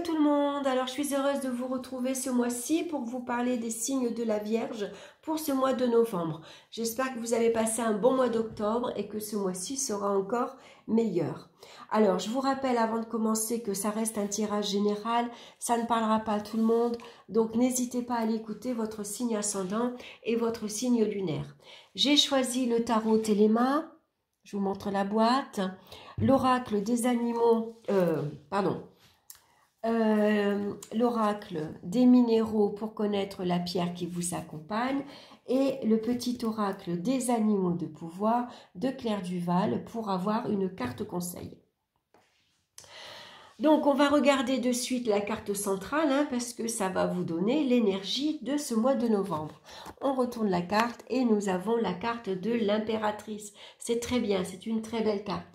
tout le monde, alors je suis heureuse de vous retrouver ce mois-ci pour vous parler des signes de la Vierge pour ce mois de novembre. J'espère que vous avez passé un bon mois d'octobre et que ce mois-ci sera encore meilleur. Alors je vous rappelle avant de commencer que ça reste un tirage général, ça ne parlera pas à tout le monde, donc n'hésitez pas à aller écouter votre signe ascendant et votre signe lunaire. J'ai choisi le tarot Téléma, je vous montre la boîte, l'oracle des animaux, l'oracle des minéraux pour connaître la pierre qui vous accompagne et le petit oracle des animaux de pouvoir de Claire Duval pour avoir une carte conseil. Donc on va regarder de suite la carte centrale parce que ça va vous donner l'énergie de ce mois de novembre. On retourne la carte et nous avons la carte de l'impératrice. C'est très bien, c'est une très belle carte.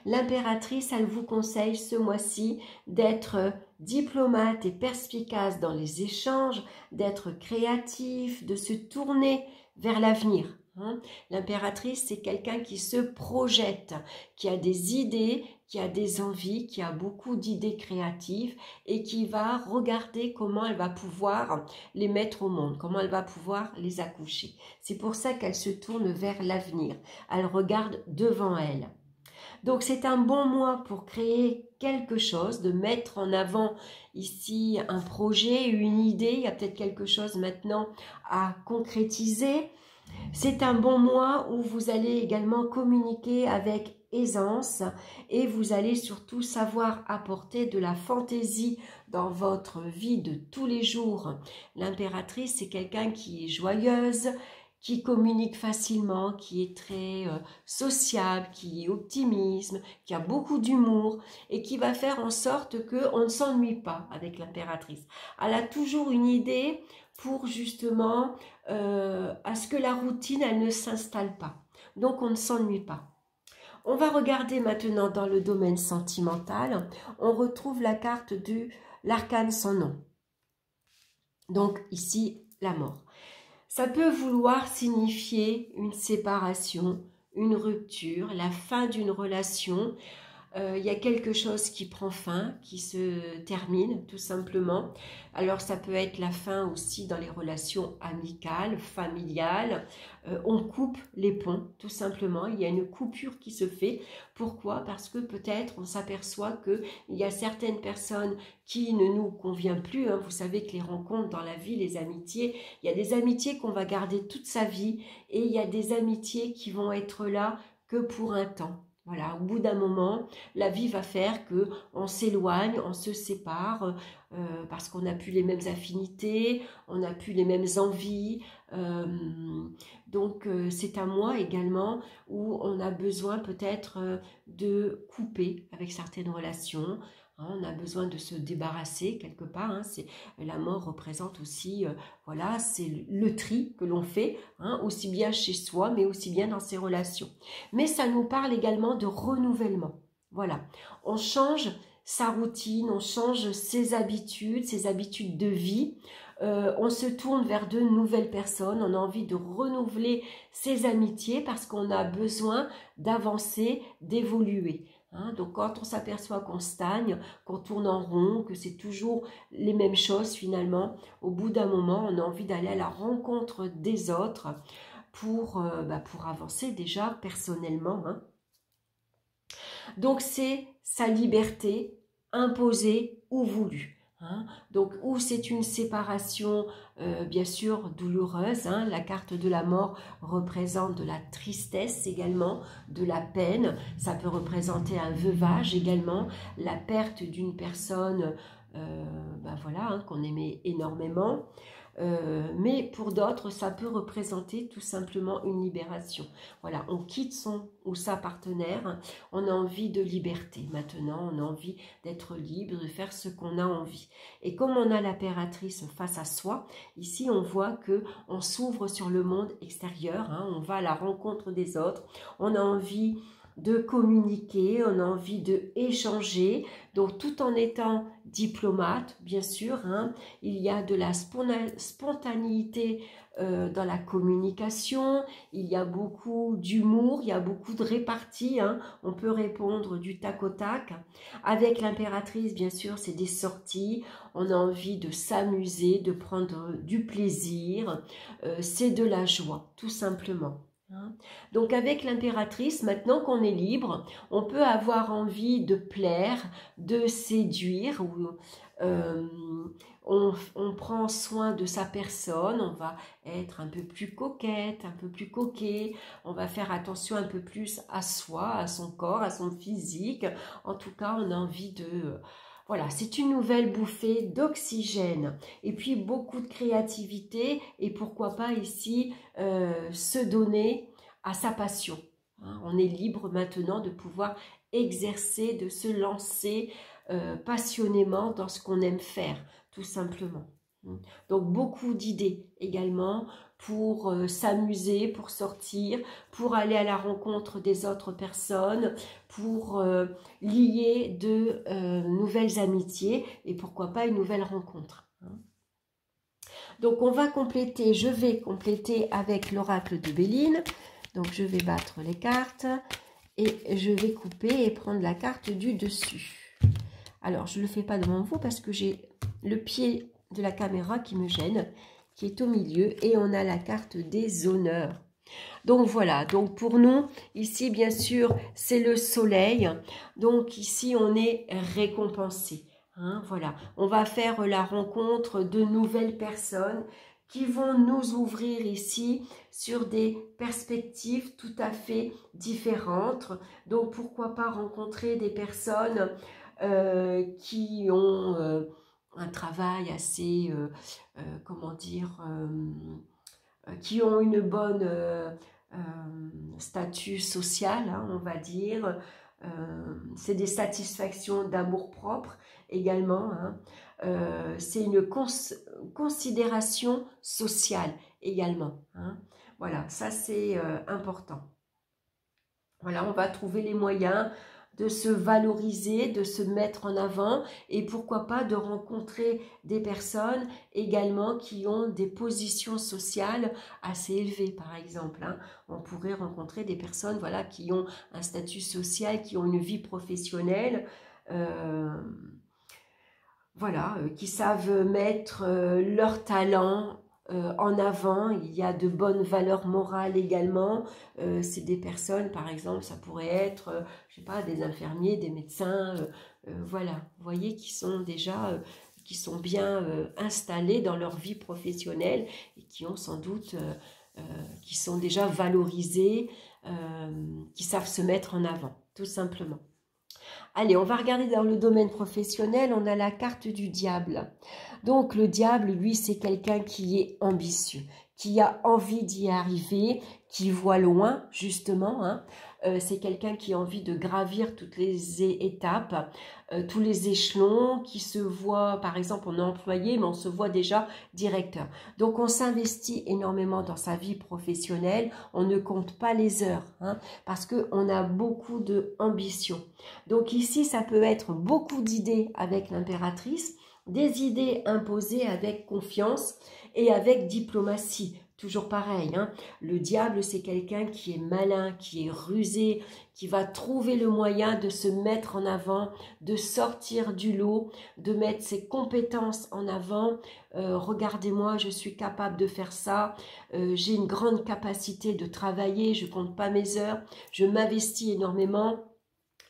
L'impératrice, elle vous conseille ce mois-ci d'être diplomate et perspicace dans les échanges, d'être créatif, de se tourner vers l'avenir. L'impératrice, c'est quelqu'un qui se projette, qui a des idées, qui a des envies, qui a beaucoup d'idées créatives et qui va regarder comment elle va pouvoir les mettre au monde, comment elle va pouvoir les accoucher. C'est pour ça qu'elle se tourne vers l'avenir. Elle regarde devant elle. Donc c'est un bon mois pour créer quelque chose, de mettre en avant ici un projet, une idée. Il y a peut-être quelque chose maintenant à concrétiser. C'est un bon mois où vous allez également communiquer avec aisance et vous allez surtout savoir apporter de la fantaisie dans votre vie de tous les jours. L'impératrice, c'est quelqu'un qui est joyeuse, qui communique facilement, qui est très sociable, qui est optimiste, qui a beaucoup d'humour et qui va faire en sorte qu'on ne s'ennuie pas avec l'impératrice. Elle a toujours une idée pour justement à ce que la routine, elle ne s'installe pas. Donc on ne s'ennuie pas. On va regarder maintenant dans le domaine sentimental. On retrouve la carte de l'arcane sans nom. Donc ici, la mort. Ça peut vouloir signifier une séparation, une rupture, la fin d'une relation. Il y a quelque chose qui prend fin, qui se termine tout simplement. Alors ça peut être la fin aussi dans les relations amicales, familiales. On coupe les ponts tout simplement. Il y a une coupure qui se fait. Pourquoi? Parce que peut-être on s'aperçoit qu'il y a certaines personnes qui ne nous conviennent plus. Vous savez que les rencontres dans la vie, les amitiés, il y a des amitiés qu'on va garder toute sa vie et il y a des amitiés qui vont être là que pour un temps. Voilà, au bout d'un moment, la vie va faire qu'on s'éloigne, on se sépare parce qu'on n'a plus les mêmes affinités, on n'a plus les mêmes envies. Donc, c'est un mois également où on a besoin peut-être de couper avec certaines relations. On a besoin de se débarrasser quelque part. La mort représente aussi, voilà, c'est le tri que l'on fait, aussi bien chez soi, mais aussi bien dans ses relations. Mais ça nous parle également de renouvellement. Voilà, on change sa routine, on change ses habitudes de vie. On se tourne vers de nouvelles personnes, on a envie de renouveler ses amitiés parce qu'on a besoin d'avancer, d'évoluer. Donc quand on s'aperçoit qu'on stagne, qu'on tourne en rond, que c'est toujours les mêmes choses finalement, au bout d'un moment, on a envie d'aller à la rencontre des autres pour avancer déjà personnellement. Donc c'est sa liberté imposée ou voulue. Donc, ou c'est une séparation bien sûr douloureuse, la carte de la mort représente de la tristesse également, de la peine, ça peut représenter un veuvage également, la perte d'une personne voilà, qu'on aimait énormément. Mais pour d'autres, ça peut représenter tout simplement une libération. Voilà, on quitte son ou sa partenaire, on a envie de liberté. Maintenant, on a envie d'être libre, de faire ce qu'on a envie. Et comme on a l'impératrice face à soi, ici on voit que on s'ouvre sur le monde extérieur, on va à la rencontre des autres, on a envie de communiquer, on a envie de échanger, donc tout en étant diplomate, bien sûr, hein, il y a de la spontanéité dans la communication, il y a beaucoup d'humour, il y a beaucoup de répartie, hein, on peut répondre du tac au tac. Avec l'impératrice, bien sûr, c'est des sorties, on a envie de s'amuser, de prendre du plaisir, c'est de la joie, tout simplement. Donc avec l'impératrice, maintenant qu'on est libre, on peut avoir envie de plaire, de séduire, on prend soin de sa personne, on va être un peu plus coquette, un peu plus coquet, on va faire attention un peu plus à soi, à son corps, à son physique. En tout cas, on a envie de... Voilà, c'est une nouvelle bouffée d'oxygène et puis beaucoup de créativité et pourquoi pas ici se donner à sa passion. Hein, on est libre maintenant de pouvoir exercer, de se lancer passionnément dans ce qu'on aime faire, tout simplement. Donc beaucoup d'idées également pour s'amuser, pour sortir, pour aller à la rencontre des autres personnes, pour lier de nouvelles amitiés et pourquoi pas une nouvelle rencontre. Donc on va compléter, je vais compléter avec l'oracle de Béline. Donc je vais battre les cartes et je vais couper et prendre la carte du dessus. Alors je ne le fais pas devant vous parce que j'ai le pied de la caméra qui me gêne, qui est au milieu, et on a la carte des honneurs. Donc voilà, donc pour nous, ici bien sûr, c'est le soleil, donc ici on est récompensé. Hein, voilà, on va faire la rencontre de nouvelles personnes qui vont nous ouvrir ici sur des perspectives tout à fait différentes. Donc pourquoi pas rencontrer des personnes qui ont un travail assez, comment dire, qui ont une bonne statut social, hein, on va dire. C'est des satisfactions d'amour-propre également. Hein. C'est une considération sociale également. Hein. Voilà, ça c'est important. Voilà, on va trouver les moyens de se valoriser, de se mettre en avant et pourquoi pas de rencontrer des personnes également qui ont des positions sociales assez élevées par exemple. Hein. On pourrait rencontrer des personnes voilà, qui ont un statut social, qui ont une vie professionnelle, voilà, qui savent mettre leur talent en avant. Il y a de bonnes valeurs morales également. C'est des personnes, par exemple, ça pourrait être, je sais pas, des infirmiers, des médecins, voilà, vous voyez, qui sont déjà, qui sont bien installés dans leur vie professionnelle et qui ont sans doute, qui sont déjà valorisés, qui savent se mettre en avant, tout simplement. Allez, on va regarder dans le domaine professionnel, on a la carte du diable. Donc le diable, lui, c'est quelqu'un qui est ambitieux, qui a envie d'y arriver, qui voit loin, justement. Hein. C'est quelqu'un qui a envie de gravir toutes les étapes, tous les échelons, qui se voit, par exemple, on est employé, mais on se voit déjà directeur. Donc on s'investit énormément dans sa vie professionnelle, on ne compte pas les heures, hein, parce qu'on a beaucoup d'ambition. Donc ici, ça peut être beaucoup d'idées avec l'impératrice, des idées imposées avec confiance et avec diplomatie. Toujours pareil, hein. Le diable, c'est quelqu'un qui est malin, qui est rusé, qui va trouver le moyen de se mettre en avant, de sortir du lot, de mettre ses compétences en avant. Regardez-moi, je suis capable de faire ça, j'ai une grande capacité de travailler, je ne compte pas mes heures, je m'investis énormément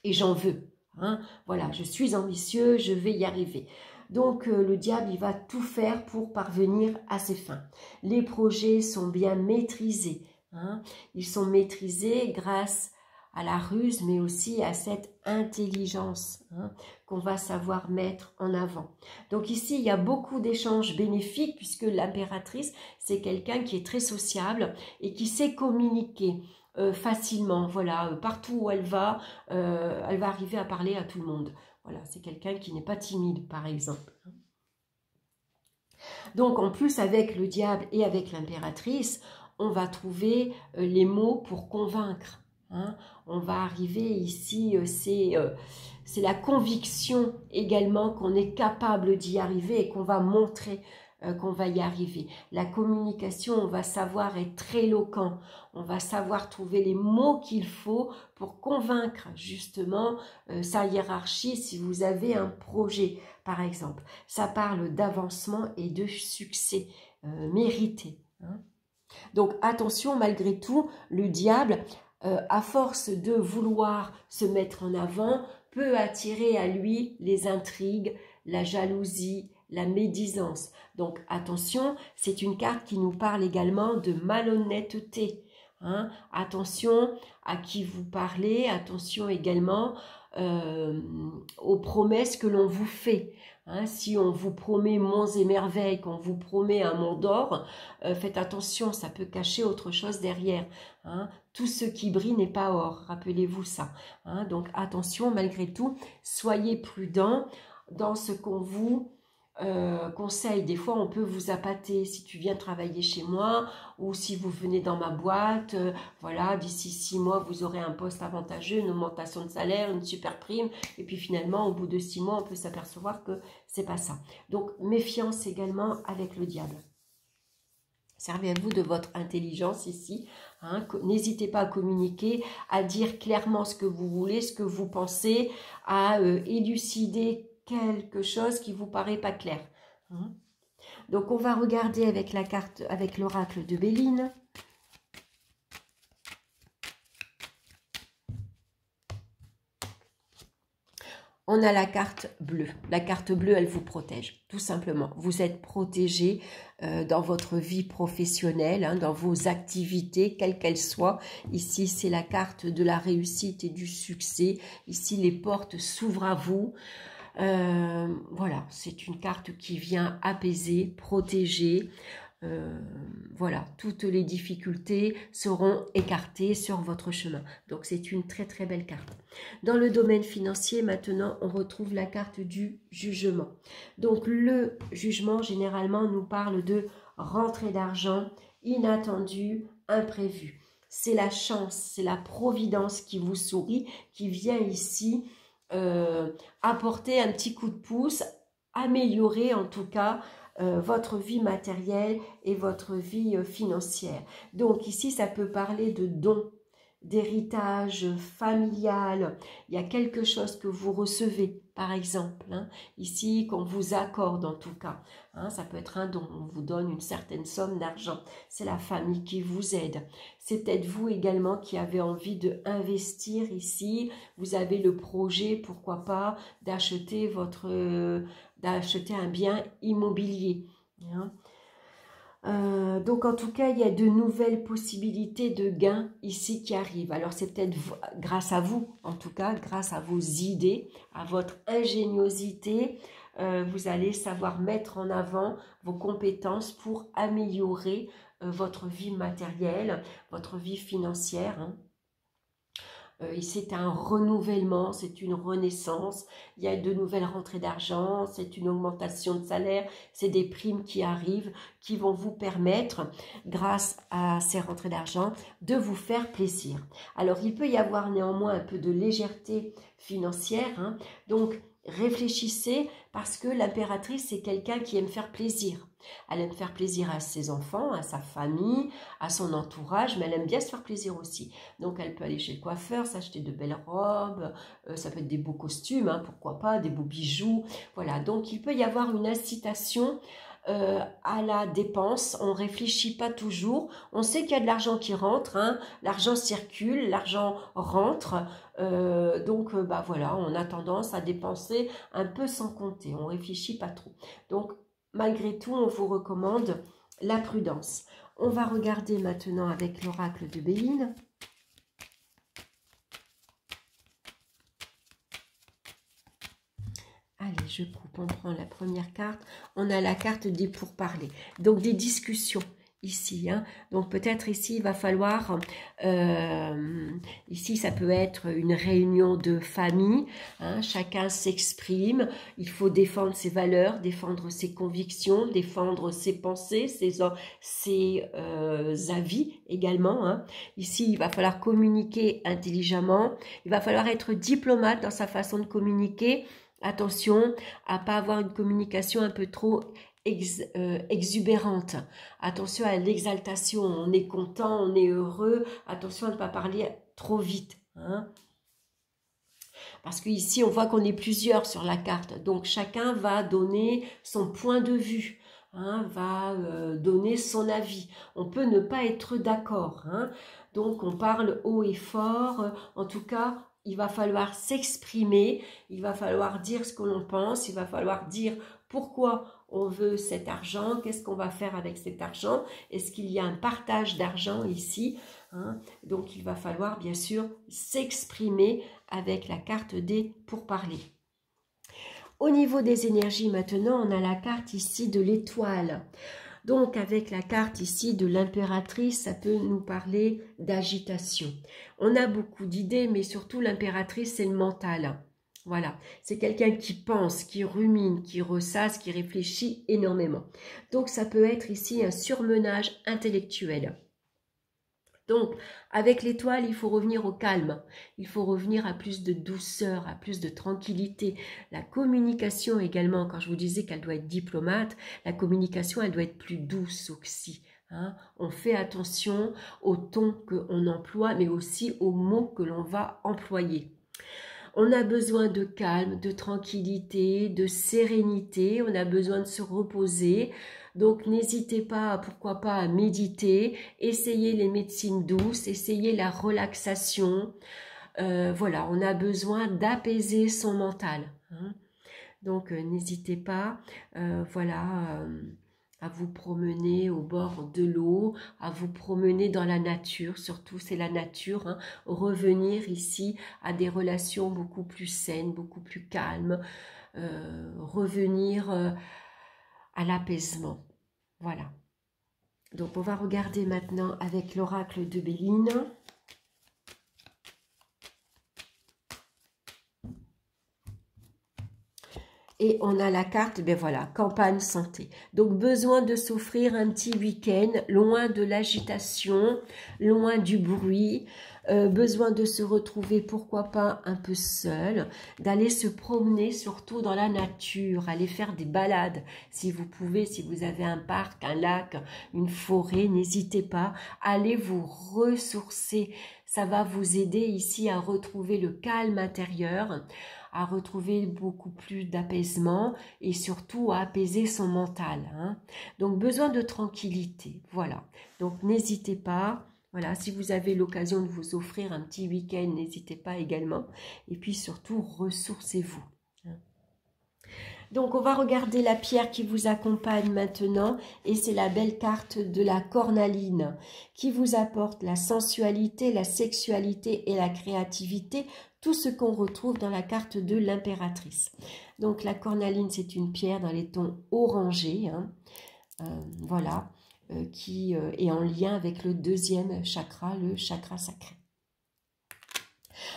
et j'en veux. Hein. Voilà, je suis ambitieux, je vais y arriver. Donc le diable, il va tout faire pour parvenir à ses fins. Les projets sont bien maîtrisés. Hein. Ils sont maîtrisés grâce à la ruse, mais aussi à cette intelligence hein, qu'on va savoir mettre en avant. Donc ici, il y a beaucoup d'échanges bénéfiques puisque l'impératrice, c'est quelqu'un qui est très sociable et qui sait communiquer facilement. Voilà, partout où elle va arriver à parler à tout le monde. Voilà, c'est quelqu'un qui n'est pas timide, par exemple. Donc, en plus, avec le diable et avec l'impératrice, on va trouver les mots pour convaincre. hein. On va arriver ici, c'est la conviction également qu'on est capable d'y arriver et qu'on va montrer qu'on va y arriver. La communication, on va savoir être très éloquent, on va savoir trouver les mots qu'il faut pour convaincre justement sa hiérarchie si vous avez un projet, par exemple. Ça parle d'avancement et de succès mérité, hein. Donc attention, malgré tout, le diable, à force de vouloir se mettre en avant, peut attirer à lui les intrigues, la jalousie, la médisance. Donc attention, c'est une carte qui nous parle également de malhonnêteté, hein. Attention à qui vous parlez, attention également aux promesses que l'on vous fait. Hein, si on vous promet monts et merveilles, qu'on vous promet un monde d'or, faites attention, ça peut cacher autre chose derrière. Hein. Tout ce qui brille n'est pas or, rappelez-vous ça. Hein. Donc attention, malgré tout, soyez prudents dans ce qu'on vous conseille. Des fois, on peut vous appâter. Si tu viens travailler chez moi ou si vous venez dans ma boîte, voilà, d'ici 6 mois, vous aurez un poste avantageux, une augmentation de salaire, une super prime. Et puis finalement, au bout de 6 mois, on peut s'apercevoir que c'est pas ça. Donc, méfiance également avec le diable. Servez-vous de votre intelligence ici. Hein. N'hésitez pas à communiquer, à dire clairement ce que vous voulez, ce que vous pensez, à élucider quelque chose qui vous paraît pas clair. Hein. Donc on va regarder avec la carte, avec l'oracle de Béline. On a la carte bleue. La carte bleue, elle vous protège, tout simplement. Vous êtes protégé dans votre vie professionnelle, hein, dans vos activités, quelles qu'elles soient. Ici, c'est la carte de la réussite et du succès. Ici, les portes s'ouvrent à vous. Voilà, c'est une carte qui vient apaiser, protéger. Voilà, toutes les difficultés seront écartées sur votre chemin. Donc, c'est une très très belle carte. Dans le domaine financier, maintenant, on retrouve la carte du jugement. Donc, le jugement, généralement, nous parle de rentrée d'argent inattendue, imprévue. C'est la chance, c'est la providence qui vous sourit, qui vient ici apporter un petit coup de pouce, améliorer en tout cas votre vie matérielle et votre vie financière. Donc ici, ça peut parler de dons, d'héritage familial. Il y a quelque chose que vous recevez, par exemple. Hein, ici, qu'on vous accorde en tout cas. Hein, ça peut être un don. On vous donne une certaine somme d'argent. C'est la famille qui vous aide. C'est peut-être vous également qui avez envie d'investir ici. Vous avez le projet, pourquoi pas, d'acheter un bien immobilier. Hein. Donc en tout cas, il y a de nouvelles possibilités de gains ici qui arrivent. Alors c'est peut-être grâce à vous, en tout cas, grâce à vos idées, à votre ingéniosité, vous allez savoir mettre en avant vos compétences pour améliorer votre vie matérielle, votre vie financière. Hein. C'est un renouvellement, c'est une renaissance, il y a de nouvelles rentrées d'argent, c'est une augmentation de salaire, c'est des primes qui arrivent, qui vont vous permettre, grâce à ces rentrées d'argent, de vous faire plaisir. Alors, il peut y avoir néanmoins un peu de légèreté financière, hein, donc réfléchissez parce que l'impératrice, c'est quelqu'un qui aime faire plaisir. Elle aime faire plaisir à ses enfants, à sa famille, à son entourage, mais elle aime bien se faire plaisir aussi. Donc, elle peut aller chez le coiffeur, s'acheter de belles robes, ça peut être des beaux costumes, hein, pourquoi pas, des beaux bijoux. Voilà, donc il peut y avoir une incitation à la dépense. On ne réfléchit pas toujours. On sait qu'il y a de l'argent qui rentre, hein, l'argent circule, l'argent rentre. Donc, bah voilà, on a tendance à dépenser un peu sans compter. On ne réfléchit pas trop. Donc, malgré tout, on vous recommande la prudence. On va regarder maintenant avec l'oracle de Béline. Allez, je coupe, on prend la première carte. On a la carte des pourparlers. Donc, des discussions ici, hein. Donc peut-être ici il va falloir, ici ça peut être une réunion de famille, hein, chacun s'exprime, il faut défendre ses valeurs, défendre ses convictions, défendre ses pensées, ses avis également, hein. Ici il va falloir communiquer intelligemment, il va falloir être diplomate dans sa façon de communiquer. Attention à ne pas avoir une communication un peu trop exubérante. Attention à l'exaltation, on est content, on est heureux. Attention à ne pas parler trop vite, hein. Parce qu'ici, on voit qu'on est plusieurs sur la carte. Donc, chacun va donner son point de vue, hein, va donner son avis. On peut ne pas être d'accord, hein. Donc, on parle haut et fort. En tout cas, il va falloir s'exprimer. Il va falloir dire ce que l'on pense. Il va falloir dire pourquoi on veut cet argent, qu'est-ce qu'on va faire avec cet argent, est-ce qu'il y a un partage d'argent ici, hein? Donc il va falloir bien sûr s'exprimer avec la carte des pourparlers. Au niveau des énergies maintenant, on a la carte ici de l'étoile. Donc avec la carte ici de l'impératrice, ça peut nous parler d'agitation. On a beaucoup d'idées, mais surtout l'impératrice, c'est le mental. Voilà, c'est quelqu'un qui pense, qui rumine, qui ressasse, qui réfléchit énormément. Donc, ça peut être ici un surmenage intellectuel. Donc, avec l'étoile, il faut revenir au calme. Il faut revenir à plus de douceur, à plus de tranquillité. La communication également, quand je vous disais qu'elle doit être diplomate, la communication, elle doit être plus douce aussi. Hein. On fait attention au ton qu'on emploie, mais aussi aux mots que l'on va employer. On a besoin de calme, de tranquillité, de sérénité, on a besoin de se reposer. Donc n'hésitez pas, pourquoi pas, à méditer, essayez les médecines douces, essayez la relaxation. Voilà, on a besoin d'apaiser son mental, hein. Donc n'hésitez pas, voilà, à vous promener au bord de l'eau, à vous promener dans la nature, surtout c'est la nature, hein. Revenir ici à des relations beaucoup plus saines, beaucoup plus calmes, revenir à l'apaisement. Voilà. Donc on va regarder maintenant avec l'oracle de Béline. Et on a la carte, ben voilà, campagne santé. Donc, besoin de s'offrir un petit week-end, loin de l'agitation, loin du bruit. Besoin de se retrouver, pourquoi pas, un peu seul. D'aller se promener, surtout dans la nature. Aller faire des balades, si vous pouvez, si vous avez un parc, un lac, une forêt, n'hésitez pas. Allez vous ressourcer. Ça va vous aider ici à retrouver le calme intérieur, à retrouver beaucoup plus d'apaisement et surtout à apaiser son mental, hein. Donc, besoin de tranquillité, voilà. Donc, n'hésitez pas, voilà, si vous avez l'occasion de vous offrir un petit week-end, n'hésitez pas également. Et puis surtout, ressourcez-vous. Donc, on va regarder la pierre qui vous accompagne maintenant, et c'est la belle carte de la cornaline, qui vous apporte la sensualité, la sexualité et la créativité, tout ce qu'on retrouve dans la carte de l'impératrice. Donc, la cornaline, c'est une pierre dans les tons orangés, hein, voilà, qui est en lien avec le deuxième chakra, le chakra sacré.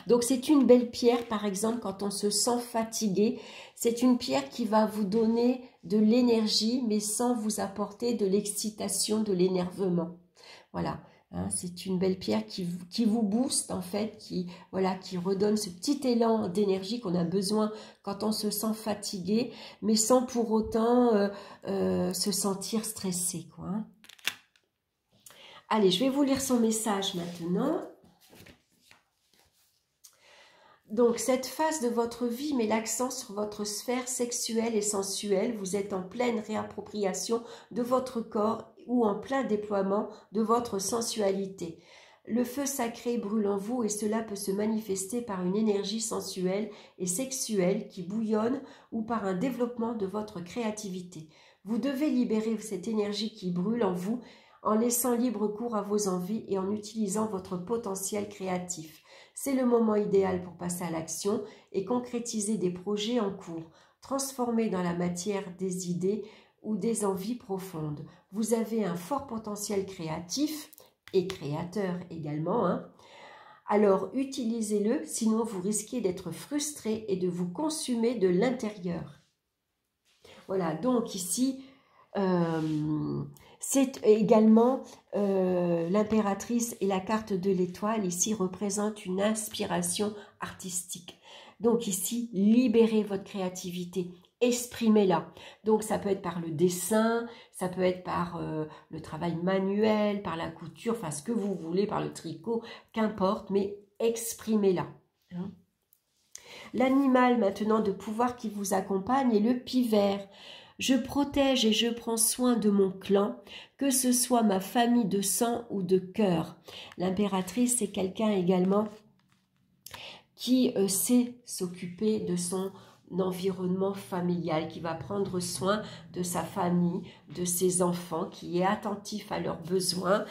Donc, c'est une belle pierre, par exemple, quand on se sent fatigué. C'est une pierre qui va vous donner de l'énergie, mais sans vous apporter de l'excitation, de l'énervement. Voilà, hein, c'est une belle pierre qui vous booste, en fait, qui redonne ce petit élan d'énergie qu'on a besoin quand on se sent fatigué, mais sans pour autant se sentir stressé, quoi, hein. Allez, je vais vous lire son message maintenant. Donc, cette phase de votre vie met l'accent sur votre sphère sexuelle et sensuelle. Vous êtes en pleine réappropriation de votre corps ou en plein déploiement de votre sensualité. Le feu sacré brûle en vous et cela peut se manifester par une énergie sensuelle et sexuelle qui bouillonne ou par un développement de votre créativité. Vous devez libérer cette énergie qui brûle en vous en laissant libre cours à vos envies et en utilisant votre potentiel créatif. C'est le moment idéal pour passer à l'action et concrétiser des projets en cours. Transformer dans la matière des idées ou des envies profondes. Vous avez un fort potentiel créatif et créateur également, hein. Alors utilisez-le, sinon vous risquez d'être frustré et de vous consumer de l'intérieur. Voilà, donc ici, c'est également l'impératrice et la carte de l'étoile ici représentent une inspiration artistique. Donc ici, libérez votre créativité, exprimez-la. Donc ça peut être par le dessin, ça peut être par le travail manuel, par la couture, enfin ce que vous voulez, par le tricot, qu'importe, mais exprimez-la. Hein. L'animal maintenant de pouvoir qui vous accompagne est le pivert. Je protège et je prends soin de mon clan, que ce soit ma famille de sang ou de cœur. L'impératrice, c'est quelqu'un également qui sait s'occuper de son environnement familial, qui va prendre soin de sa famille, de ses enfants, qui est attentif à leurs besoins,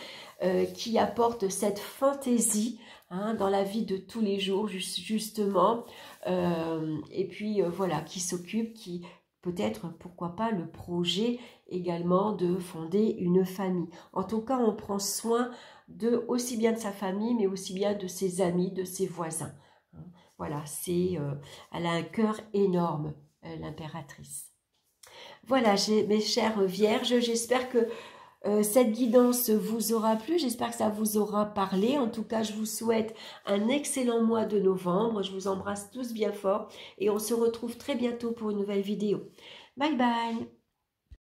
qui apporte cette fantaisie hein, dans la vie de tous les jours, justement, et puis voilà, qui s'occupe, qui peut-être, pourquoi pas, le projet également de fonder une famille. En tout cas, on prend soin aussi bien de sa famille, mais aussi bien de ses amis, de ses voisins. Voilà, elle a un cœur énorme, l'impératrice. Voilà, mes chères vierges, j'espère que cette guidance vous aura plu, j'espère que ça vous aura parlé. En tout cas, je vous souhaite un excellent mois de novembre. Je vous embrasse tous bien fort et on se retrouve très bientôt pour une nouvelle vidéo. Bye bye!